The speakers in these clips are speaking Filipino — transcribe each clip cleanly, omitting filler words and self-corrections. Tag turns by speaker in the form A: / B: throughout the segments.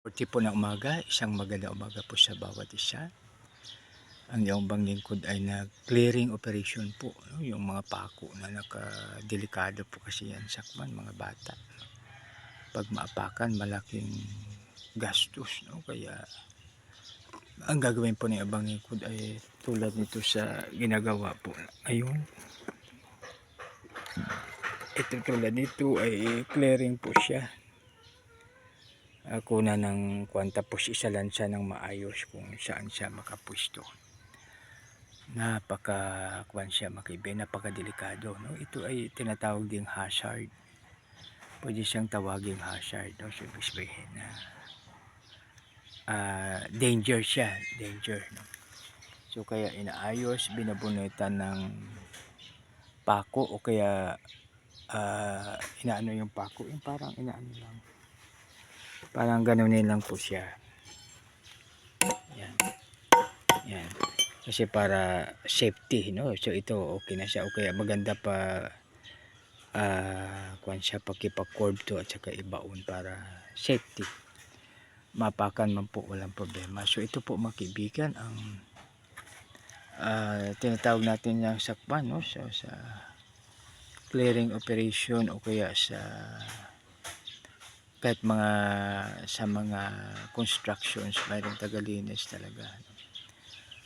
A: Puti po ng umaga, isang magandang umaga po sa bawat isa. Ang iyong bang lingkod ay nag-clearing operation po, no? Yung mga pako na nakadelikado po kasi yan sakman, mga bata. Pag maapakan, malaking gastos, no? Kaya ang gagawin po ng ibang lingkod ay tulad nito sa ginagawa po ngayon. Ito tulad nito ay clearing po siya. Kuna ng kwanta po isa lang siya ng maayos kung saan siya makapwesto. Napaka-kwan siya makibe, napaka-delikado, no? Ito ay tinatawag ding hazard. Pwede siyang tawaging hazard, no? So, ibig sabihin na danger siya, danger, no? So kaya inaayos, binabunutan ng pako o kaya inaano yung pako, yung parang inaano lang. Parang ganunin lang po siya. Yan. Yan. Kasi para safety, no? So ito okay na siya o kaya maganda pa kuan siya pagkipa-curve to at saka ibaon para safety. Mapakan man po walang problema. So ito po mga kaibigan ang tinatawag natin yung sakpan, no? So sa clearing operation o kaya sa kahit mga sa mga constructions mayroong tagalinis talaga, no?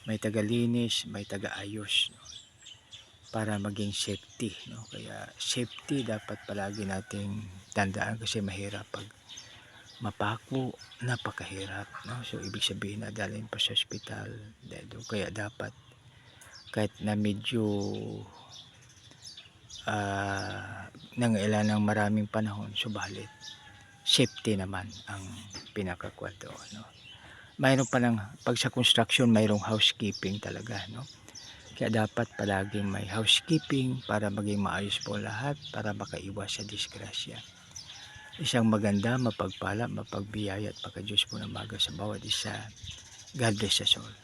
A: May tagalinis, may tagaayos, no? Para maging safety, no? Kaya safety dapat palagi nating tandaan kasi mahirap pag mapako, napakahirap, no? So ibig sabihin na dalhin pa sa ospital dahil kaya dapat kahit na medyo nangailan ng maraming panahon, subalit safety naman ang pinakakuan doon, no? Mayroon pa lang pag sa construction mayroong housekeeping talaga, no? Kaya dapat palaging may housekeeping para maging maayos po lahat para makaiwas sa disgrasya. Isang maganda, mapagpala, mapagbiyaya at pagka-Diyos po ng maga sa bawat isa. God bless us all.